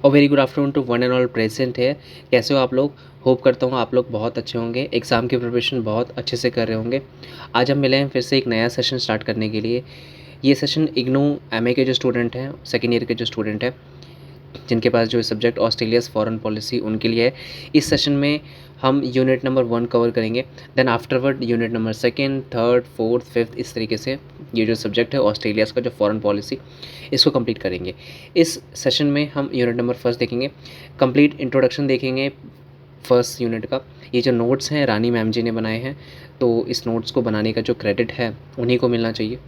और very good afternoon to one and all present है। कैसे हो आप लोग? होप करता हूँ आप लोग बहुत अच्छे होंगे, एग्ज़ाम की प्रिपरेशन बहुत अच्छे से कर रहे होंगे। आज हम मिले हैं फिर से एक नया सेशन स्टार्ट करने के लिए। ये सेशन इग्नू एमए के जो स्टूडेंट हैं, सेकेंड ईयर के जो स्टूडेंट हैं, जिनके पास जो सब्जेक्ट ऑस्ट्रेलियाज़ फॉरेन पॉलिसी, उनके लिए है। इस सेशन में हम यूनिट नंबर 1 कवर करेंगे, then afterward unit number 2nd, 3rd, 4th, 5th, इस तरीके से ये जो सब्जेक्ट है ऑस्ट्रेलियाज़ का जो फॉरेन पॉलिसी, इसको कंप्लीट करेंगे। इस सेशन में हम यूनिट नंबर 1 देखेंगे, कंप्लीट इंट्रोडक्शन देखेंगे फर्स्ट यूनिट का। ये जो नोट्स हैं रानी मैम जी ने बनाए हैं, तो इस नोट्स को बनाने का जो क्रेडिट है उन्हीं को मिलना चाहिए।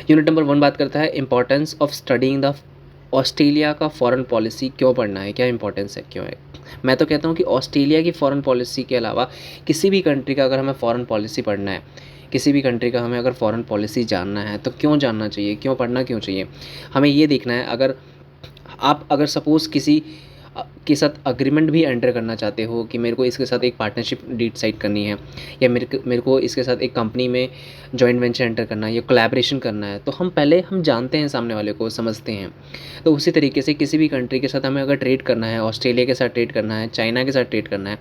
यूनिट नंबर 1 बात करता है importance of studying the Australia का फॉरेन पॉलिसी। क्यों पढ़ना है, क्या इंपॉर्टेंस है, क्यों है? मैं तो कहता हूँ कि ऑस्ट्रेलिया की फॉरेन पॉलिसी के अलावा किसी भी कंट्री का अगर हमें फॉरेन पॉलिसी पढ़ना है, किसी भी कंट्री का हमें अगर फॉरेन पॉलिसी जानना है, तो क्यों जानना चाहिए, क्यों पढ़ना क्यों चाहिए? हमें ये देखना है, अगर सपोज़ किसी के साथ अग्रीमेंट भी एंटर करना चाहते हो कि मेरे को इसके साथ एक पार्टनरशिप डिसाइड करनी है, या मेरे को इसके साथ एक कंपनी में जॉइंट वेंचर एंटर करना है या कोलैबोरेशन करना है, तो हम जानते हैं सामने वाले को, समझते हैं। तो उसी तरीके से किसी भी कंट्री के साथ हमें अगर ट्रेड करना है, ऑस्ट्रेलिया के साथ ट्रेड करना है, चाइना के साथ ट्रेड करना है,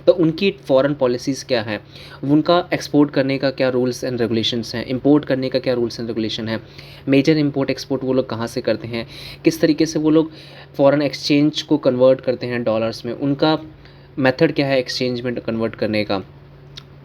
तो उनकी फॉरेन पॉलिसीज़ क्या है, उनका एक्सपोर्ट करने का क्या रूल्स एंड रेगुलेशंस हैं, इंपोर्ट करने का क्या रूल्स एंड रेगुलेशन है, मेजर इंपोर्ट एक्सपोर्ट वो लोग कहाँ से करते हैं, किस तरीके से वो लोग फॉरेन एक्सचेंज को कन्वर्ट करते हैं डॉलर्स में, उनका मेथड क्या है एक्सचेंज में कन्वर्ट करने का,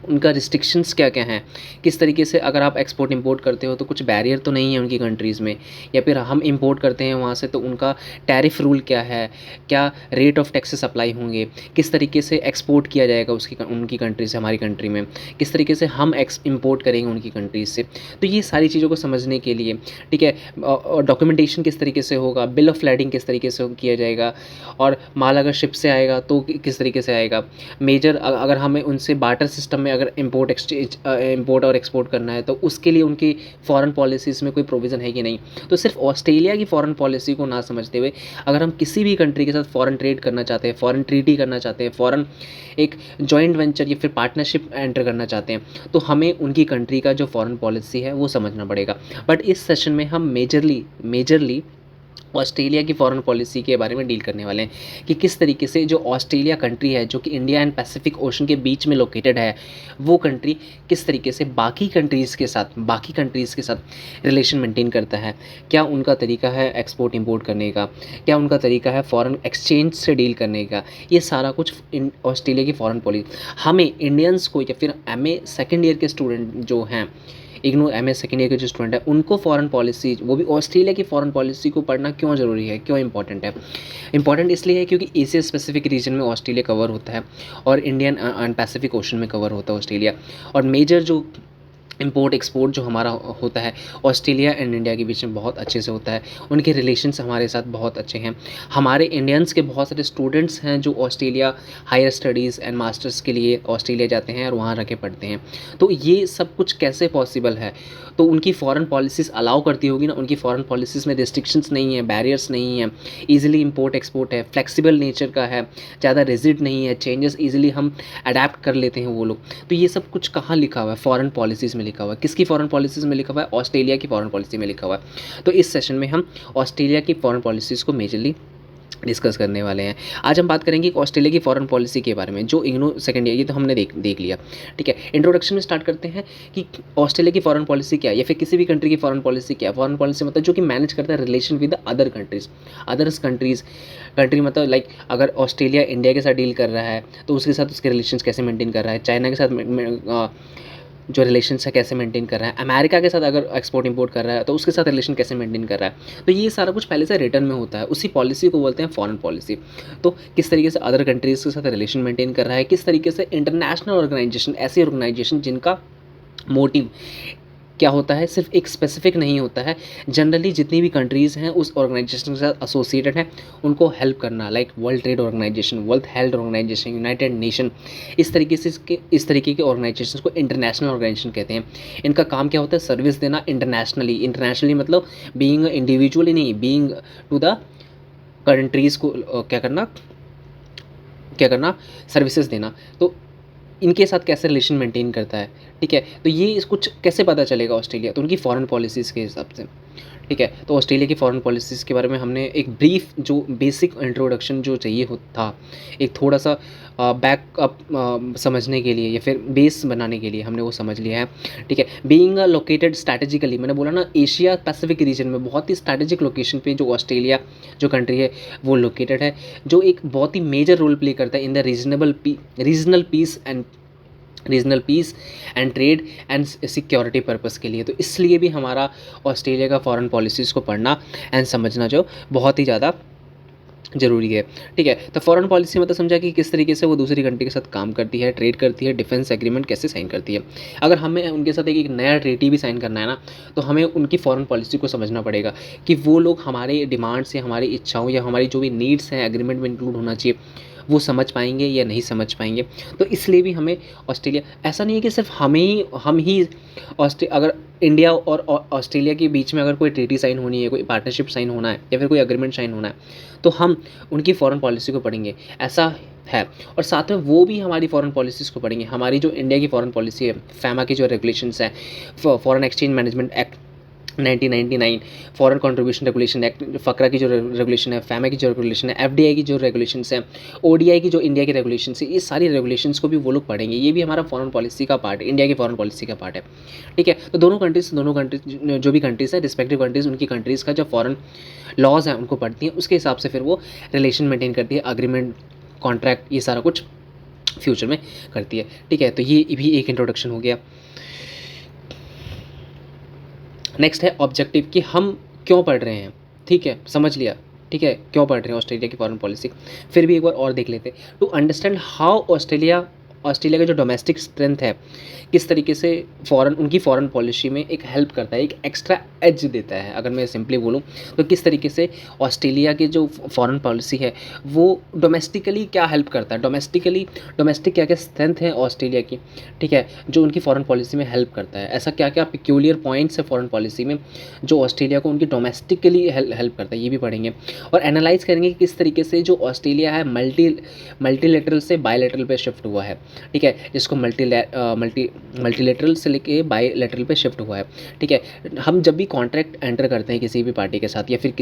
उनका रिस्ट्रिक्शंस क्या-क्या हैं, किस तरीके से अगर आप एक्सपोर्ट इंपोर्ट करते हो तो कुछ बैरियर तो नहीं है उनकी कंट्रीज़ में, या फिर हम इंपोर्ट करते हैं वहाँ से तो उनका टैरिफ रूल क्या है, क्या रेट ऑफ टैक्सेस अप्लाई होंगे, किस तरीके से एक्सपोर्ट किया जाएगा उनकी कंट्री से हमारी कंट्री में, किस तरीके से हम इंपोर्ट करेंगे उनकी कंट्रीज़ से। तो ये सारी चीज़ों को समझने के लिए, ठीक है, डॉक्यूमेंटेशन किस तरीके से होगा, बिल ऑफ लैडिंग किस तरीके से किया जाएगा, और माल अगर शिप से आएगा तो किस तरीके से आएगा, मेजर अगर हमें उनसे बार्टर सिस्टम में अगर इंपोर्ट और एक्सपोर्ट करना है तो उसके लिए उनकी फॉरेन पॉलिसीज़ में कोई प्रोविज़न है कि नहीं। तो सिर्फ ऑस्ट्रेलिया की फॉरेन पॉलिसी को ना समझते हुए अगर हम किसी भी कंट्री के साथ फॉरेन ट्रेड करना चाहते हैं, फॉरेन ट्रीटी करना चाहते हैं, फॉरेन एक जॉइंट वेंचर या फिर पार्टनरशिप एंटर करना चाहते हैं, तो हमें उनकी कंट्री का जो फॉरेन पॉलिसी है वो समझना पड़ेगा। बट इस सेशन में हम मेजरली ऑस्ट्रेलिया की फॉरेन पॉलिसी के बारे में डील करने वाले हैं कि किस तरीके से जो ऑस्ट्रेलिया कंट्री है, जो कि इंडिया एंड पैसिफिक ओशन के बीच में लोकेटेड है, वो कंट्री किस तरीके से बाकी कंट्रीज़ के साथ रिलेशन मेंटेन करता है, क्या उनका तरीका है एक्सपोर्ट इंपोर्ट करने का, क्या उनका तरीका है फॉरेन एक्सचेंज से डील करने का, ये सारा कुछ ऑस्ट्रेलिया की फॉरेन पॉलिसी हमें इंडियंस को, या फिर एमए सेकेंड ईयर के स्टूडेंट जो हैं, इग्नू एमए सेकेंड ईयर के जो स्टूडेंट है, उनको फॉरेन पॉलिसी, वो भी ऑस्ट्रेलिया की फॉरेन पॉलिसी को पढ़ना क्यों ज़रूरी है, क्यों इंपॉर्टेंट है? इंपॉर्टेंट इसलिए है क्योंकि एशिया स्पेसिफिक रीजन में ऑस्ट्रेलिया कवर होता है और इंडियन एंड पैसिफिक ओशन में कवर होता है ऑस्ट्रेलिया। और मेजर जो इंपोर्ट एक्सपोर्ट जो हमारा होता है ऑस्ट्रेलिया एंड इंडिया के बीच में बहुत अच्छे से होता है, उनके रिलेशंस हमारे साथ बहुत अच्छे हैं। हमारे इंडियंस के बहुत सारे स्टूडेंट्स हैं जो Australia higher studies and masters के लिए ऑस्ट्रेलिया जाते हैं और वहाँ रह के पढ़ते हैं। तो ये सब कुछ कैसे पॉसिबल है? तो उनकी फॉरेन पॉलिसीज़ अलाउ करती होगी ना, उनकी फॉरेन पॉलिसीज़ में रिस्ट्रिक्शंस नहीं है, बैरियर्स नहीं है, ईजिली इंपोर्ट एक्सपोर्ट है, फ्लेक्सिबल नेचर का है, ज़्यादा रिजिड नहीं है, चेंजेस ईजिली हम अडेप्ट कर लेते हैं वो लोग। तो ये सब कुछ कहाँ लिखा हुआ है? फॉरेन पॉलिसीज़ में लिखा हुआ है। किसकी फॉरेन पॉलिसीज़ में लिखा हुआ है? ऑस्ट्रेलिया की फॉरेन पॉलिसी में लिखा हुआ है। तो इस सेशन में हम ऑस्ट्रेलिया की फॉरेन पॉलिसीज़ को मेजरली डिस्कस करने वाले हैं। आज हम बात करेंगे ऑस्ट्रेलिया की फॉरेन पॉलिसी के बारे में, जो इग्नू सेकंड ईयर, ये तो हमने देख लिया, ठीक है। इंट्रोडक्शन में स्टार्ट करते हैं कि ऑस्ट्रेलिया की फॉरेन पॉलिसी क्या है, या फिर किसी भी कंट्री की फॉरेन पॉलिसी क्या है। फॉरेन पॉलिसी मतलब जो कि मैनेज करता है relation with other countries, country मतलब लाइक अगर ऑस्ट्रेलिया इंडिया के साथ डील कर रहा है तो उसके साथ उसके रिलेशंस कैसे मेंटेन कर रहा है, चाइना के साथ जो रिलेशंस है कैसे मेंटेन कर रहा है, अमेरिका के साथ अगर एक्सपोर्ट इंपोर्ट कर रहा है तो उसके साथ रिलेशन कैसे मेंटेन कर रहा है। तो ये सारा कुछ पहले से रिटर्न में होता है, उसी पॉलिसी को बोलते हैं फॉरेन पॉलिसी। तो किस तरीके से अदर कंट्रीज़ के साथ रिलेशन मेंटेन कर रहा है, किस तरीके से इंटरनेशनल ऑर्गेनाइजेशन, ऐसी ऑर्गेनाइजेशन जिनका मोटिव क्या होता है, सिर्फ एक स्पेसिफिक नहीं होता है, जनरली जितनी भी कंट्रीज़ हैं उस ऑर्गेनाइजेशन के साथ एसोसिएटेड हैं, उनको हेल्प करना, like World Trade Organization, World Health Organization, United Nation, इस तरीके के ऑर्गेनाइजेशन को इंटरनेशनल ऑर्गेनाइजेशन कहते हैं। इनका काम क्या होता है? सर्विस देना इंटरनेशनली मतलब बीइंग इंडिविजुअली नहीं, बीइंग टू द कंट्रीज़ को क्या करना, सर्विसेज देना। तो इनके साथ कैसे रिलेशन मेंटेन करता है, ठीक है। तो ये कुछ कैसे पता चलेगा ऑस्ट्रेलिया, तो उनकी फॉरेन पॉलिसीज़ के हिसाब से, ठीक है। तो ऑस्ट्रेलिया की फॉरेन पॉलिसीज़ के बारे में हमने एक ब्रीफ जो बेसिक इंट्रोडक्शन जो चाहिए हो था, एक थोड़ा-सा बैकअप समझने के लिए या फिर बेस बनाने के लिए हमने वो समझ लिया है, ठीक है। बीइंग लोकेटेड स्ट्रैटेजिकली, मैंने बोला ना एशिया पैसिफिक रीजन में बहुत ही स्ट्रैटेजिक लोकेशन पे जो ऑस्ट्रेलिया जो कंट्री है वो लोकेटेड है, जो एक बहुत ही मेजर रोल प्ले करता है in the regional piece and trade and security purpose के लिए। तो इसलिए भी हमारा ऑस्ट्रेलिया का फॉरेन पॉलिसीज़ को पढ़ना एंड समझना जो बहुत ही ज़्यादा ज़रूरी है, ठीक है। तो फॉरेन पॉलिसी मतलब समझा कि किस तरीके से वो दूसरी कंट्री के साथ काम करती है, ट्रेड करती है, डिफेंस एग्रीमेंट कैसे साइन करती है। अगर हमें उनके साथ एक नया ट्रीटी भी साइन करना है ना, तो हमें उनकी फॉरेन पॉलिसी को समझना पड़ेगा कि वो लोग हमारे डिमांड्स या हमारी इच्छाओं या हमारी जो भी नीड्स हैं एग्रीमेंट में इंक्लूड होना चाहिए, वो समझ पाएंगे या नहीं समझ पाएंगे। तो इसलिए भी हमें ऑस्ट्रेलिया, ऐसा नहीं है कि सिर्फ हम ही अगर इंडिया और ऑस्ट्रेलिया के बीच में अगर कोई ट्रीटी साइन होनी है, कोई पार्टनरशिप साइन होना है या फिर कोई एग्रीमेंट साइन होना है, तो हम उनकी फॉरेन पॉलिसी को पढ़ेंगे, ऐसा है। और साथ में वो भी हमारी फॉरेन पॉलिसीज़ को पढ़ेंगे। हमारी जो इंडिया की फॉरेन पॉलिसी है, फैमा की जो रेगुलेशंस हैं, foreign exchange management act 1999, foreign contribution regulation act, FCRA की जो रेगुलेशन है, फैमा की जो रेगुलेशन है, एफडीआई की जो रेगुलेशंस हैं, ओडीआई की जो इंडिया की रेगुलेशंस है, ये सारी रेगुलेशंस को भी वो लोग पढ़ेंगे। ये भी हमारा फॉरेन पॉलिसी का पार्ट है, इंडिया की फॉरेन पॉलिसी का पार्ट है, ठीक है। तो दोनों कंट्रीज़ जो भी कंट्रीज़ है, रिस्पेक्टिव कंट्रीज़, उनकी कंट्रीज़ का जो फॉरेन लॉज हैं उनको पढ़ती हैं, उसके हिसाब से फिर वो रिलेशन मेंटेन करती है, अग्रीमेंट, कॉन्ट्रैक्ट, ये सारा कुछ फ्यूचर में करती है, ठीक है। तो ये भी एक इंट्रोडक्शन हो गया। नेक्स्ट है ऑब्जेक्टिव, कि हम क्यों पढ़ रहे हैं, ठीक है, समझ लिया, ठीक है, क्यों पढ़ रहे हैं ऑस्ट्रेलिया की फॉरेन पॉलिसी। फिर भी एक बार और देख लेते हैं, टू अंडरस्टैंड हाउ ऑस्ट्रेलिया का जो डोमेस्टिक स्ट्रेंथ है किस तरीके से उनकी फॉरेन पॉलिसी में एक हेल्प करता है, एक एक्स्ट्रा एज देता है। अगर मैं सिंपली बोलूँ तो किस तरीके से ऑस्ट्रेलिया की जो फॉरेन पॉलिसी है वो डोमेस्टिकली क्या हेल्प करता है, डोमेस्टिक क्या क्या स्ट्रेंथ है ऑस्ट्रेलिया की, ठीक है, जो उनकी फॉरेन पॉलिसी में हेल्प करता है। ऐसा क्या क्या पिक्यूलियर पॉइंट्स है फॉरेन पॉलिसी में जो ऑस्ट्रेलिया को उनकी डोमेस्टिकली हेल्प करता है, ये भी पढ़ेंगे। और एनालाइज करेंगे कि किस तरीके से जो ऑस्ट्रेलिया है मल्टीलेटरल से बायलेटरल पे शिफ्ट हुआ है, ठीक है, जिसको मल्टीलेटरल से लेके बायलेटरल पे शिफ्ट हुआ है, ठीक है। हम जब भी कॉन्ट्रैक्ट एंटर करते हैं किसी भी पार्टी के साथ या फिर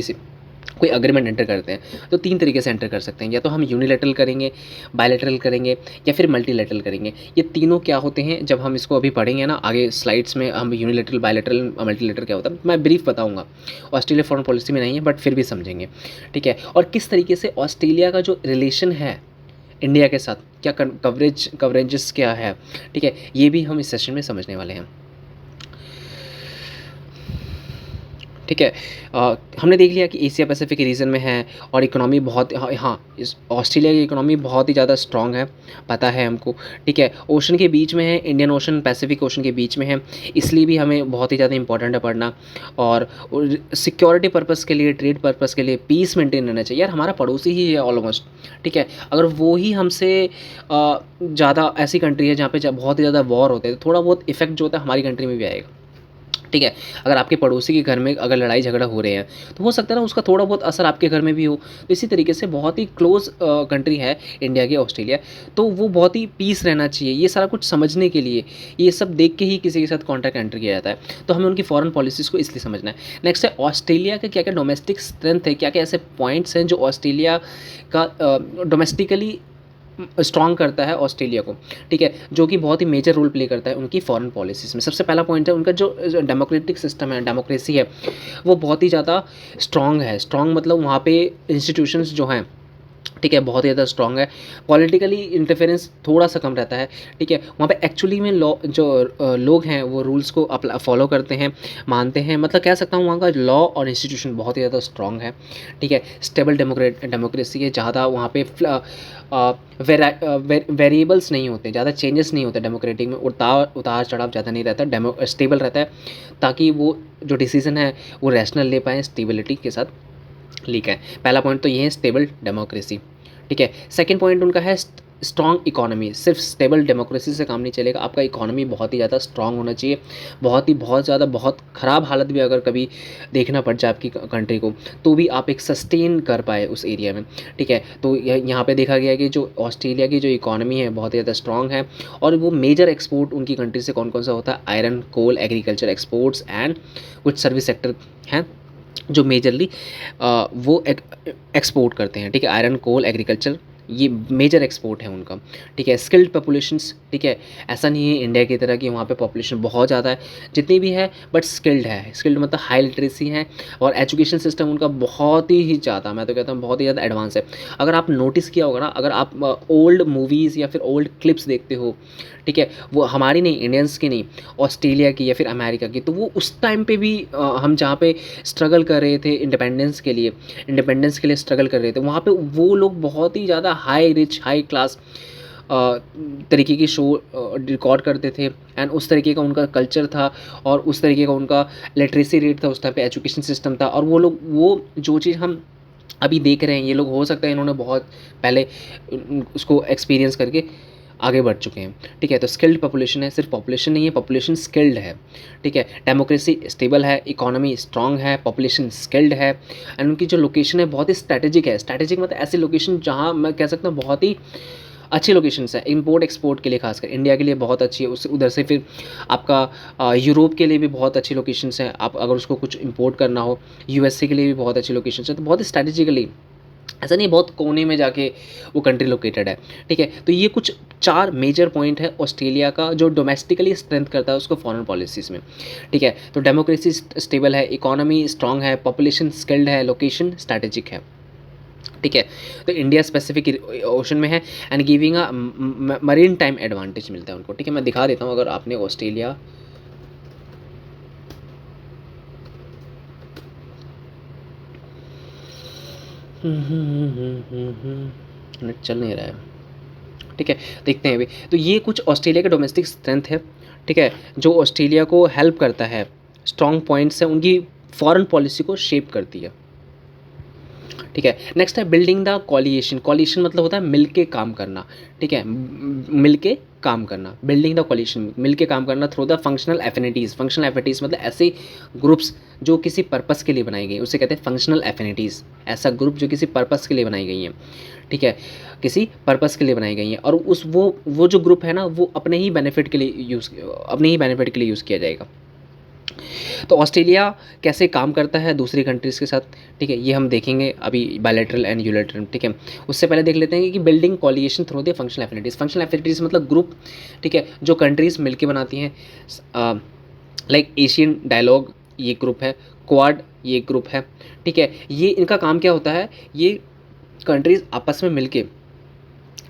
कोई अग्रीमेंट एंटर करते हैं, तो 3 तरीके से एंटर कर सकते हैं, या तो हम यूनिलैटरल करेंगे, बायलैटरल करेंगे या फिर मल्टीलैटरल करेंगे। ये तीनों क्या होते हैं, जब हम इसको अभी पढ़ेंगे ना आगे स्लाइड्स में, हम यूनिलैटरल, बायलैटरल, मल्टीलैटरल क्या होता है मैं ब्रीफ बताऊंगा। ऑस्ट्रेलिया फॉरेन पॉलिसी में नहीं है बट फिर भी समझेंगे, ठीक है। और किस तरीके से ऑस्ट्रेलिया का जो रिलेशन है इंडिया के साथ, क्या कवरेजेस क्या है, ठीक है, ये भी हम इस सेशन में समझने वाले हैं, ठीक है। हमने देख लिया कि एशिया पैसिफिक रीजन में है और इकोनॉमी बहुत, हाँ इस ऑस्ट्रेलिया की इकोनॉमी बहुत ही ज़्यादा स्ट्रॉन्ग है, पता है हमको, ठीक है। ओशन के बीच में है, इंडियन ओशन पैसिफिक ओशन के बीच में है, इसलिए भी हमें बहुत ही ज़्यादा इंपॉर्टेंट है पढ़ना। और सिक्योरिटी पर्पज़ के लिए, ट्रेड पर्पज़ के लिए, पीस मेंटेन रहना चाहिए। यार हमारा पड़ोसी ही है ऑलमोस्ट, ठीक है, अगर वो ही हमसे ज़्यादा ऐसी कंट्री है जहाँ पे बहुत ही ज़्यादा वॉर होते हैं, तो थोड़ा बहुत इफेक्ट जो होता है हमारी कंट्री में भी आएगा, ठीक है। अगर आपके पड़ोसी के घर में अगर लड़ाई झगड़ा हो रहे हैं तो हो सकता है ना उसका थोड़ा बहुत असर आपके घर में भी हो। तो इसी तरीके से बहुत ही क्लोज कंट्री है इंडिया की ऑस्ट्रेलिया, तो वो बहुत ही पीस रहना चाहिए। ये सारा कुछ समझने के लिए, ये सब देख के ही किसी के साथ कॉन्ट्रैक्ट एंटर किया जाता है, तो हमें उनकी फॉरेन पॉलिसीज़ को इसलिए समझना है। नेक्स्ट है ऑस्ट्रेलिया के क्या क्या डोमेस्टिक स्ट्रेंथ है, क्या क्या ऐसे पॉइंट्स हैं जो ऑस्ट्रेलिया का डोमेस्टिकली स्ट्रॉन्ग करता है ऑस्ट्रेलिया को, ठीक है, जो कि बहुत ही मेजर रोल प्ले करता है उनकी फॉरेन पॉलिसीज़ में। सबसे पहला पॉइंट है उनका जो डेमोक्रेटिक सिस्टम है, डेमोक्रेसी है, वो बहुत ही ज़्यादा स्ट्रॉन्ग है। स्ट्रॉन्ग मतलब वहाँ पे इंस्टीट्यूशंस जो हैं, ठीक है, बहुत ही ज़्यादा स्ट्रॉन्ग है। पॉलिटिकली इंटरफेरेंस थोड़ा सा कम रहता है, ठीक है। वहाँ पे एक्चुअली में लोग हैं वो रूल्स को फॉलो करते हैं, मानते हैं, मतलब कह सकता हूँ वहाँ का लॉ और इंस्टीट्यूशन बहुत ही ज़्यादा स्ट्रॉन्ग है, ठीक है। स्टेबल डेमोक्रेसी है, ज़्यादा वहाँ पे वेरिएबल्स नहीं होते, ज़्यादा चेंजेस नहीं होते डेमोक्रेटिक में, उतार चढ़ाव ज़्यादा नहीं रहता, स्टेबल रहता है, ताकि वो जो डिसीज़न है वो रैशनल ले पाएँ, स्टेबिलिटी के साथ लिखा है। पहला पॉइंट तो ये है स्टेबल डेमोक्रेसी, ठीक है। सेकंड पॉइंट उनका है स्ट्रॉन्ग इकोनॉमी, सिर्फ स्टेबल डेमोक्रेसी से काम नहीं चलेगा, आपका इकोनॉमी बहुत ही ज़्यादा स्ट्रॉन्ग होना चाहिए, बहुत ज़्यादा, बहुत ख़राब हालत भी अगर कभी देखना पड़ जाए आपकी कंट्री को, तो भी आप एक सस्टेन कर पाए उस एरिया में, ठीक है। तो यहाँ पे देखा गया है कि जो ऑस्ट्रेलिया की जो इकोनॉमी है बहुत ही ज़्यादा स्ट्रॉन्ग है, और वो मेजर एक्सपोर्ट उनकी कंट्री से कौन कौन सा होता है, iron, coal, agriculture exports and कुछ सर्विस सेक्टर हैं जो मेजरली वो एक्सपोर्ट करते हैं, ठीक है। आयरन, कोल, एग्रीकल्चर, ये मेजर एक्सपोर्ट है उनका, ठीक है। स्किल्ड पॉपुलेशंस, ठीक है, ऐसा नहीं है इंडिया की तरह कि वहाँ पे पॉपुलेशन बहुत ज़्यादा है, जितनी भी है बट स्किल्ड है, स्किल्ड मतलब हाई लिटरेसी है, और एजुकेशन सिस्टम उनका बहुत ही ज़्यादा, मैं तो कहता हूँ बहुत ही ज़्यादा एडवांस है। अगर आप नोटिस किया होगा ना, अगर आप ओल्ड मूवीज़ या फिर ओल्ड क्लिप्स देखते हो, ठीक है, वो हमारी नहीं, इंडियंस की नहीं, ऑस्ट्रेलिया की या फिर अमेरिका की, तो वो उस टाइम पे भी हम जहाँ पे स्ट्रगल कर रहे थे इंडिपेंडेंस के लिए स्ट्रगल कर रहे थे, वहाँ पे वो लोग बहुत ही ज़्यादा हाई रिच, हाई क्लास तरीके की शो रिकॉर्ड करते थे, एंड उस तरीके का उनका कल्चर था, और उस तरीके का उनका लिटरेसी रेट था, उस टाइम पे एजुकेशन सिस्टम था, और वो लोग वो जो चीज़ हम अभी देख रहे हैं, ये लोग हो सकता है इन्होंने बहुत पहले उसको एक्सपीरियंस करके आगे बढ़ चुके हैं, ठीक है। तो स्किल्ड पॉपुलेशन है, सिर्फ पॉपुलेशन नहीं है, पॉपुलेशन स्किल्ड है, ठीक है। डेमोक्रेसी स्टेबल है, इकोनॉमी स्ट्रांग है, पॉपुलेशन स्किल्ड है, एंड उनकी जो लोकेशन है बहुत ही स्ट्रैटेजिक है। स्ट्रैटेजिक मतलब ऐसी लोकेशन जहाँ मैं कह सकता हूँ बहुत ही अच्छी लोकेशंस है, इंपोर्ट एक्सपोर्ट के लिए, खासकर इंडिया के लिए बहुत अच्छी है, उससे उधर से फिर आपका यूरोप के लिए भी बहुत अच्छी लोकेशंस हैं, आप अगर उसको कुछ इंपोर्ट करना हो, यूएसए के लिए भी बहुत अच्छी लोकेशंस है, तो बहुत स्ट्रैटेजिकली, ऐसा नहीं बहुत कोने में जाके वो कंट्री लोकेटेड है, ठीक है। तो ये कुछ 4 मेजर पॉइंट है ऑस्ट्रेलिया का जो डोमेस्टिकली स्ट्रेंथ करता है उसको फॉरेन पॉलिसीज़ में, ठीक है। तो डेमोक्रेसी स्टेबल है, इकोनॉमी स्ट्रांग है, पॉपुलेशन स्किल्ड है, लोकेशन स्ट्रैटेजिक है, ठीक है। तो इंडिया स्पेसिफिक ओशन में है, and giving a marine time advantage मिलता है उनको, ठीक है। मैं दिखा देता हूँ, अगर आपने ऑस्ट्रेलिया नेट चल नहीं रहा है, ठीक है, देखते हैं अभी। तो ये कुछ ऑस्ट्रेलिया का डोमेस्टिक स्ट्रेंथ है, ठीक है, जो ऑस्ट्रेलिया को हेल्प करता है, स्ट्रॉन्ग पॉइंट्स है, उनकी फॉरेन पॉलिसी को शेप करती है, ठीक है। नेक्स्ट है बिल्डिंग द कॉलिएशन। कॉलिएशन मतलब होता है मिल के काम करना, ठीक है, मिल के काम करना, बिल्डिंग द कॉलिएशन, मिल के काम करना through the functional affinities. Functional affinities मतलब ऐसे ग्रुप्स जो किसी पर्पस के लिए बनाई गई, उसे कहते हैं फंक्शनल एफिनिटीज़। ऐसा ग्रुप जो किसी पर्पस के लिए बनाई गई हैं, ठीक है, किसी पर्पस के लिए बनाई गई हैं, और उस वो जो ग्रुप है ना, वो अपने ही बेनिफिट के लिए यूज़ किया जाएगा। तो ऑस्ट्रेलिया कैसे काम करता है दूसरी कंट्रीज़ के साथ, ठीक है, ये हम देखेंगे अभी बायलैटरल एंड यूनिलैटरल, ठीक है। उससे पहले देख लेते हैं कि building coalition through the functional affinities. Functional affinities मतलब ग्रुप, ठीक है, जो कंट्रीज़ मिलके बनाती हैं, लाइक एशियन डायलॉग ये ग्रुप है, क्वाड ये ग्रुप है, ठीक है। ये इनका काम क्या होता है, ये कंट्रीज़ आपस में मिलके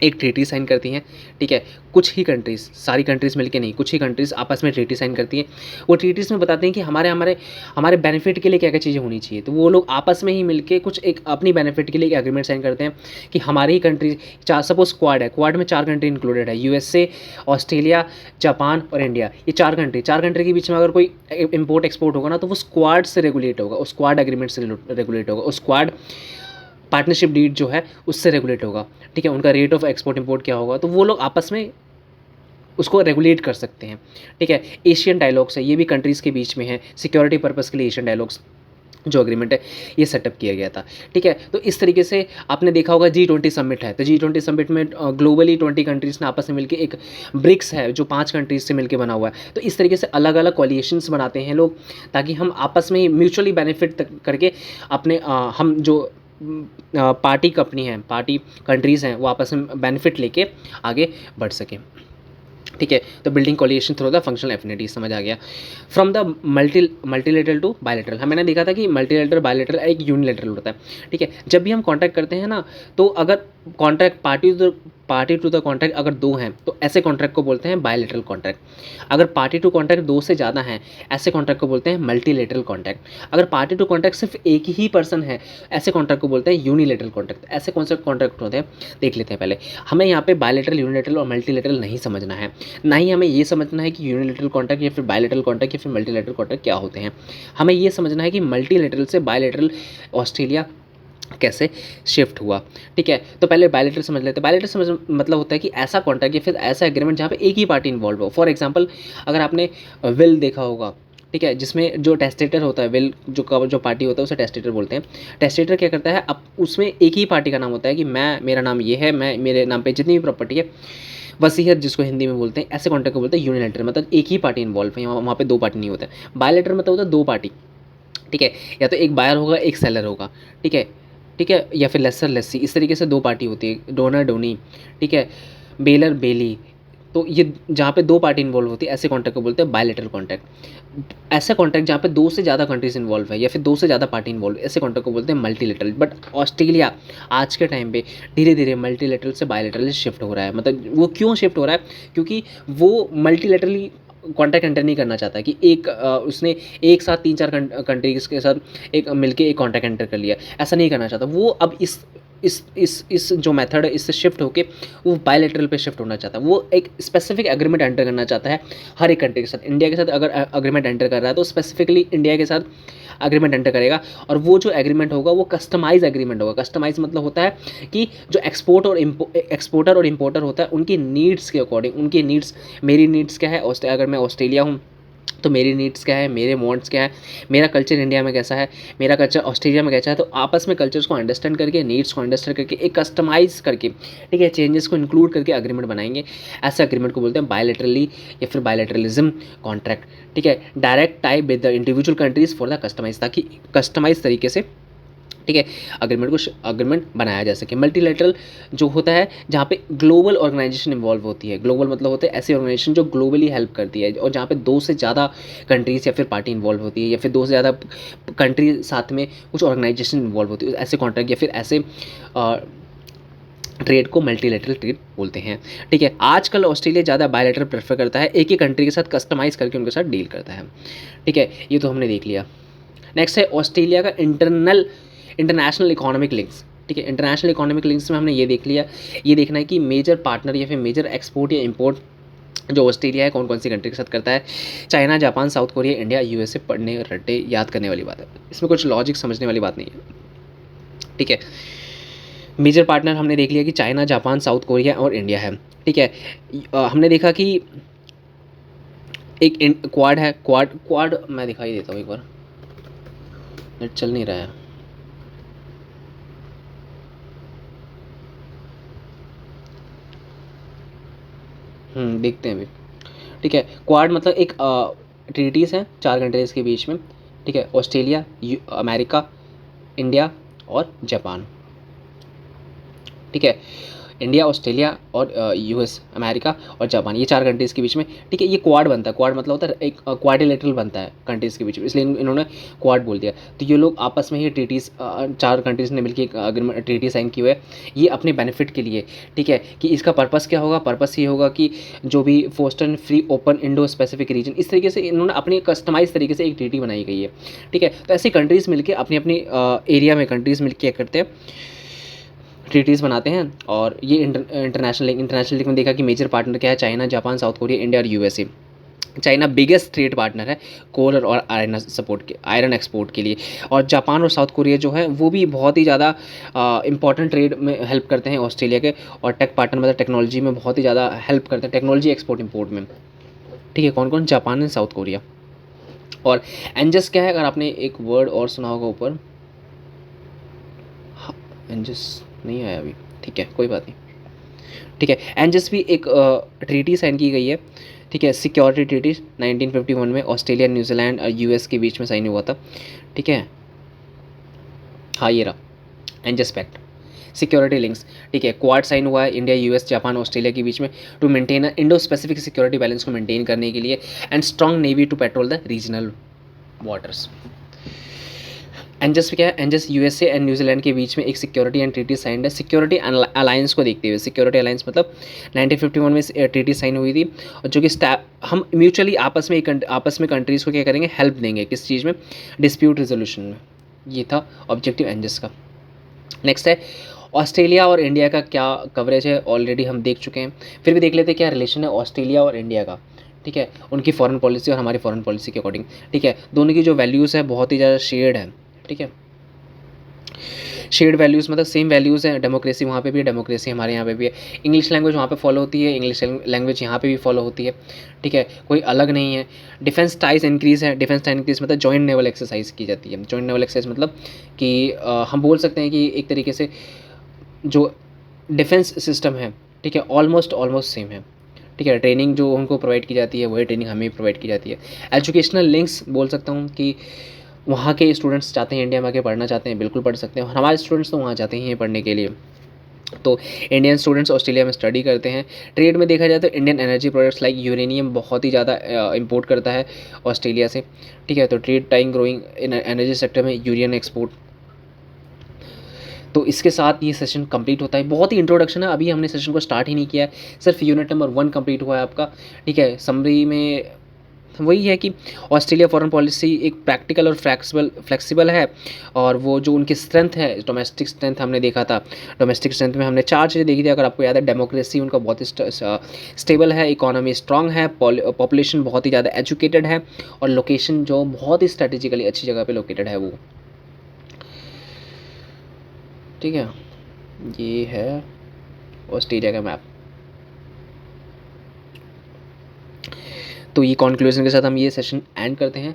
एक ट्रीटी साइन करती हैं, ठीक है। कुछ ही कंट्रीज़, सारी कंट्रीज़ मिलके नहीं, कुछ ही कंट्रीज़ आपस में ट्रीटी साइन करती हैं। वो ट्रीटीज़ में बताते हैं कि हमारे हमारे हमारे बेनिफिट के लिए क्या क्या चीज़ें होनी चाहिए। तो वो लोग आपस में ही मिलके कुछ एक अपनी बेनिफिट के लिए एक एग्रीमेंट साइन करते हैं कि हमारी ही कंट्री, चार, सपोज क्वाड है, क्वाड में 4 कंट्री इंक्लूडेड है, यूएसए, ऑस्ट्रेलिया, जापान और इंडिया, ये 4 कंट्री के बीच में अगर कोई इम्पोर्ट एक्सपोर्ट होगा ना, तो वो स्क्वाड से रेगुलेट होगा, उस स्क्वाड एग्रीमेंट से रेगुलेट होगा, उस स्क्वाड पार्टनरशिप डीड जो है उससे रेगुलेट होगा, ठीक है। उनका रेट ऑफ एक्सपोर्ट इंपोर्ट क्या होगा, तो वो लोग आपस में उसको रेगुलेट कर सकते हैं, ठीक है। एशियन डायलॉग्स है, ये भी कंट्रीज़ के बीच में है, सिक्योरिटी पर्पज़ के लिए एशियन डायलॉग्स जो एग्रीमेंट है ये सेटअप किया गया था, ठीक है। तो इस तरीके से आपने देखा होगा G20 समिट है, तो G20 समिट में ग्लोबली 20 कंट्रीज़ ने आपस में मिलकर एक ब्रिक्स है जो 5 कंट्रीज़ से मिलकर बना हुआ है। तो इस तरीके से अलग अलग कोलिएशंस बनाते हैं लोग, ताकि हम आपस में म्यूचुअली बेनिफिट करके अपने हम जो पार्टी कंपनी हैं, पार्टी कंट्रीज़ हैं, वो आपस में बेनिफिट लेके आगे बढ़ सकें, ठीक है। तो building coalition through the functional affinity समझ आ गया। From the multilateral to bilateral, मैंने देखा था कि मल्टीलेटरल बायलैटरल एक यूनिलैटरल होता है, ठीक है। जब भी हम कॉन्ट्रैक्ट करते हैं ना, तो अगर contract party to the contract अगर 2 हैं, तो ऐसे कॉन्ट्रैक्ट को बोलते हैं बायलैटरल कॉन्ट्रैक्ट। अगर पार्टी टू कॉन्ट्रैक्ट 2 से ज़्यादा हैं, ऐसे कॉन्ट्रैक्ट को बोलते हैं मल्टीलेटरल कॉन्ट्रैक्ट। अगर पार्टी टू कॉन्ट्रैक्ट सिर्फ एक ही पर्सन है, ऐसे कॉन्ट्रैक्ट को बोलते हैं यूनिलैटरल कॉन्ट्रैक्ट। ऐसे कौन से कॉन्ट्रैक्ट होते हैं देख लेते हैं पहले। हमें यहाँ पे बायलैटरल, यूनिलैटरल और मल्टीलैटरल नहीं समझना है, ना ही हमें ये समझना है कि यूनिलैटरल कॉन्ट्रैक्ट या फिर बायलैटरल कॉन्ट्रैक्ट या फिर मल्टीलैटरल कॉन्ट्रैक्ट क्या होते हैं। हमें ये समझना है कि मल्टीलैटरल से बायलैटरल ऑस्ट्रेलिया कैसे शिफ्ट हुआ। ठीक है, तो पहले बायलैटरल समझ लेते हैं। बायलैटरल समझ मतलब होता है कि ऐसा कॉन्ट्रैक्ट या फिर ऐसा एग्रीमेंट जहाँ पे एक ही पार्टी इन्वॉल्व हो। फॉर एग्जांपल, अगर आपने विल देखा होगा, ठीक है, जिसमें जो टेस्टेटर होता है, विल जो पार्टी होता है उसे टेस्टेटर बोलते हैं। टेस्टेटर क्या करता है, अब उसमें एक ही पार्टी का नाम होता है कि मेरा नाम ये है, मैं मेरे नाम पे जितनी भी प्रॉपर्टी है, वसीयत जिसको हिंदी में बोलते हैं, ऐसे कॉन्ट्रैक्ट को बोलते हैं यूनिलैटरल, मतलब एक ही पार्टी इन्वॉल्व है, वहाँ पे दो पार्टी नहीं होता है। बायलैटरल मतलब होता है दो पार्टी। ठीक है, या तो एक बायर होगा, एक सेलर होगा। ठीक है, ठीक है, या फिर लेसर लेसी, इस तरीके से दो पार्टी होती है, डोनर डोनी। ठीक है, बेलर बेली। तो ये जहाँ पे दो पार्टी इन्वॉल्व होती है, ऐसे कॉन्ट्रैक्ट को बोलते हैं बायलैटरल कॉन्ट्रैक्ट। ऐसा कॉन्ट्रैक्ट जहाँ पे दो से ज़्यादा कंट्रीज इन्वॉल्व है या फिर दो से ज़्यादा पार्टी इन्वॉल्व है, ऐसे कॉन्ट्रैक्ट को बोलते हैं मल्टीलेटरल। बट ऑस्ट्रेलिया आज के टाइम पे धीरे धीरे मल्टीलेटरल से बायलैटरल शिफ्ट हो रहा है। मतलब वो क्यों शिफ्ट हो रहा है, क्योंकि वो मल्टीलेटरली कॉन्ट्रैक्ट एंटर नहीं करना चाहता कि उसने एक साथ तीन चार कंट्रीज के साथ एक मिलके एक कॉन्ट्रैक्ट एंटर कर लिया, ऐसा नहीं करना चाहता वो। अब इस जो मेथड है, इससे शिफ्ट होके वो बायलैटरल पे शिफ्ट होना चाहता है। वो एक स्पेसिफिक एग्रीमेंट एंटर करना चाहता है हर एक कंट्री के साथ। इंडिया के साथ अगर एग्रीमेंट एंटर कर रहा है तो स्पेसिफिकली इंडिया के साथ एग्रीमेंट एंटर करेगा, और वो जो एग्रीमेंट होगा वो कस्टमाइज एग्रीमेंट होगा। कस्टमाइज मतलब होता है कि जो एक्सपोर्टर और इम्पोर्टर होता है, उनकी नीड्स के अकॉर्डिंग, उनकी नीड्स, मेरी नीड्स क्या है, अगर मैं ऑस्ट्रेलिया हूँ तो मेरी नीड्स क्या है, मेरे वांट्स क्या है, मेरा कल्चर इंडिया में कैसा है, मेरा कल्चर ऑस्ट्रेलिया में कैसा है, तो आपस में कल्चर्स को अंडरस्टैंड करके, नीड्स को अंडरस्टैंड करके, एक कस्टमाइज करके, ठीक है, चेंजेस को इंक्लूड करके एग्रीमेंट बनाएंगे। ऐसे एग्रीमेंट को बोलते हैं बायलैटरली या फिर बायलैटरलिज्म कॉन्ट्रैक्ट। ठीक है, direct tie with the individual countries for the customise, ताकि कस्टमाइज तरीके से, ठीक है, अग्रीमेंट बनाया जा सके। मल्टीलेटरल जो होता है जहाँ पे ग्लोबल ऑर्गेनाइजेशन इन्वॉल्व होती है। ग्लोबल मतलब होते हैं ऐसी ऑर्गेनाइजेशन जो ग्लोबली हेल्प करती है, और जहाँ पे दो से ज़्यादा कंट्रीज या फिर पार्टी इन्वॉल्व होती है, या फिर दो से ज़्यादा कंट्री साथ में कुछ ऑर्गेनाइजेशन इन्वॉल्व होती है, ऐसे कॉन्ट्रैक्ट या फिर ऐसे ट्रेड को मल्टीलेटरल ट्रेड बोलते हैं। ठीक है, आजकल ऑस्ट्रेलिया ज़्यादा बायलैटरल प्रेफर करता है, एक ही कंट्री के साथ कस्टमाइज़ करके उनके साथ डील करता है। ठीक है, ये तो हमने देख लिया। नेक्स्ट है ऑस्ट्रेलिया का इंटरनेशनल इकोनॉमिक लिंक्स। ठीक है, इंटरनेशनल इकोनॉमिक लिंक्स में हमने ये देख लिया, ये देखना है कि मेजर पार्टनर या फिर मेजर एक्सपोर्ट या इंपोर्ट जो ऑस्ट्रेलिया है कौन कौन सी कंट्री के साथ करता है। China, Japan, South Korea, India, USA. पढ़ने रट्टे याद करने वाली बात है, इसमें कुछ लॉजिक समझने वाली बात नहीं है। ठीक है, मेजर पार्टनर हमने देख लिया कि चाइना, जापान, साउथ कोरिया और इंडिया है। ठीक है, हमने देखा कि एक क्वाड है। क्वाड मैं दिखाई देता हूँ एक बार, नेट चल नहीं रहा है। देखते हैं अभी। ठीक है, क्वाड मतलब एक ट्रीटीज़ हैं चार कंट्रीज़ के बीच में। ठीक है, ऑस्ट्रेलिया, अमेरिका, इंडिया और जापान। ठीक है, इंडिया, ऑस्ट्रेलिया और यूएस, अमेरिका और जापान, ये चार कंट्रीज़ के बीच में। ठीक है, ये क्वाड बनता है। क्वाड मतलब होता है एक क्वाड्रिलेटरल बनता है कंट्रीज़ के बीच में, इसलिए इन्होंने क्वाड बोल दिया। तो ये लोग आपस में ही ट्रीटीज़, चार कंट्रीज़ ने मिलकर एक अग्रीमेंट ट्रीटी साइन की हुई है, ये अपने बेनिफिट के लिए। ठीक है, कि इसका पर्पस क्या होगा, पर्पस ये होगा कि जो भी फोस्टर्न free open Indo Pacific region, इस तरीके से इन्होंने अपनी कस्टमाइज तरीके से एक ट्रीटी बनाई गई है। ठीक है, तो ऐसी कंट्रीज़ मिलकर अपनी अपनी एरिया में कंट्रीज़ मिलकर क्या करते हैं, ट्रीटीज़ बनाते हैं। और ये इंटरनेशनल लिंक में देखा कि मेजर पार्टनर क्या है, China, Japan, South Korea, India और USA. China biggest trade partner है कोल और आयरन एक्सपोर्ट के लिए, और जापान और साउथ कोरिया जो है वो भी बहुत ही ज़्यादा इंपॉर्टेंट ट्रेड में हेल्प करते हैं ऑस्ट्रेलिया के, और टेक पार्टनर मतलब टेक्नोलॉजी में बहुत ही ज़्यादा हेल्प करते हैं, टेक्नोलॉजी एक्सपोर्ट इंपोर्ट में। ठीक है, कौन कौन, जापान एंड साउथ कोरिया। और एंजस क्या है, अगर आपने एक वर्ड और सुना होगा ऊपर, एंजस नहीं आया अभी, ठीक है कोई बात नहीं। ठीक है, एंजस भी एक ट्रीटी साइन की गई है। ठीक है, सिक्योरिटी ट्रीटी 1951 में ऑस्ट्रेलिया, न्यूजीलैंड और यूएस के बीच में साइन हुआ था। ठीक है, हाँ ये रहा एंजस पैक्ट, सिक्योरिटी लिंक्स। ठीक है, क्वाड साइन हुआ है इंडिया, यूएस, जापान, ऑस्ट्रेलिया के बीच में, to maintain Indo Pacific security balance को मेंटेन करने के लिए, and strong navy to patrol the regional waters. ANZUS क्या है, एंजस यूएसए एंड न्यूजीलैंड के बीच में एक सिक्योरिटी एंड ट्रीटी साइन है। सिक्योरिटी अलायंस को देखते हुए, सिक्योरिटी अलायंस मतलब 1951 में ट्रीटी साइन हुई थी, और जो कि हम म्यूचुअली आपस में कंट्रीज़ को क्या करेंगे, हेल्प देंगे किस चीज़ में, डिस्प्यूट रिजोल्यूशन में। ये था ऑब्जेक्टिव एंजस का। नेक्स्ट है ऑस्ट्रेलिया और इंडिया का क्या कवरेज है, ऑलरेडी हम देख चुके हैं, फिर भी देख लेते हैं क्या रिलेशन है ऑस्ट्रेलिया और इंडिया का। ठीक है, उनकी फॉरेन पॉलिसी और हमारी फॉरेन पॉलिसी के अकॉर्डिंग। ठीक है, दोनों की जो वैल्यूज़ है बहुत ही ज़्यादा शेयर्ड है। ठीक है, शेयर्ड वैल्यूज़ मतलब सेम वैल्यूज़ हैं, डेमोक्रेसी वहाँ पे भी है, डेमोक्रेसी हमारे यहाँ पे भी है। इंग्लिश लैंग्वेज वहाँ पे फॉलो होती है, इंग्लिश लैंग्वेज यहाँ पे भी फॉलो होती है, ठीक है, कोई अलग नहीं है। डिफेंस टाइज इंक्रीज़ है, डिफेंस टाइज इंक्रीज़ मतलब जॉइंट नेवल एक्सरसाइज की जाती है। जॉइंट नेवल एक्सरसाइज मतलब कि हम बोल सकते हैं कि एक तरीके से जो डिफेंस सिस्टम है, ठीक है, ऑलमोस्ट ऑलमोस्ट सेम है, ठीक है। ट्रेनिंग जो उनको प्रोवाइड की जाती है वही ट्रेनिंग हमें प्रोवाइड की जाती है। एजुकेशनल लिंक्स बोल सकता हूँ कि वहाँ के स्टूडेंट्स चाहते हैं इंडिया में आके पढ़ना चाहते हैं, बिल्कुल पढ़ सकते हैं, और हमारे स्टूडेंट्स तो वहाँ जाते ही हैं पढ़ने के लिए। तो इंडियन स्टूडेंट्स ऑस्ट्रेलिया में स्टडी करते हैं। ट्रेड में देखा जाए तो Indian energy products like uranium बहुत ही ज़्यादा इंपोर्ट करता है ऑस्ट्रेलिया से, ठीक है। तो trade time growing in energy sector में यूरेनियम एक्सपोर्ट। तो इसके साथ ये सेशन कंप्लीट होता है। बहुत ही इंट्रोडक्शन है, अभी हमने सेशन को स्टार्ट ही नहीं किया है, सिर्फ यूनिट नंबर 1 कंप्लीट हुआ है आपका, ठीक है। समरी में वही है कि ऑस्ट्रेलिया फॉरेन पॉलिसी एक प्रैक्टिकल और फ्लेक्सिबल है, और वो जो उनकी स्ट्रेंथ है, डोमेस्टिक स्ट्रेंथ हमने देखा था। डोमेस्टिक स्ट्रेंथ में हमने 4 चीज़ें देखी थी, अगर आपको याद है। डेमोक्रेसी उनका बहुत ही स्टेबल है, इकोनॉमी स्ट्रांग है, पॉपुलेशन बहुत ही ज़्यादा एजुकेटेड है, और लोकेशन जो बहुत ही स्ट्रेटेजिकली अच्छी जगह पे लोकेटेड है वो, ठीक है। ये है ऑस्ट्रेलिया का मैप। तो ये कंक्लूजन के साथ हम ये सेशन एंड करते हैं।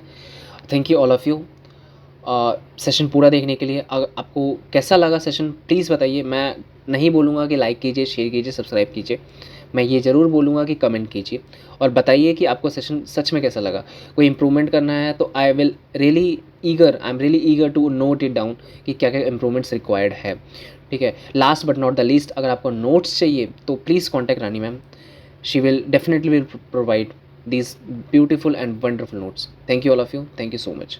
Thank you all of you session पूरा देखने के लिए। अगर आपको कैसा लगा सेशन प्लीज़ बताइए। मैं नहीं बोलूँगा कि लाइक कीजिए, शेयर कीजिए, सब्सक्राइब कीजिए, मैं ये ज़रूर बोलूँगा कि कमेंट कीजिए और बताइए कि आपको सेशन सच में कैसा लगा। कोई इम्प्रूवमेंट करना है तो I am really eager to note it down कि क्या क्या इम्प्रूवमेंट्स रिक्वायर्ड है, ठीक है। Last but not the least, अगर आपको नोट्स चाहिए तो please contact Rani ma'am, she will definitely will provide these beautiful and wonderful notes. Thank you all of you. Thank you so much.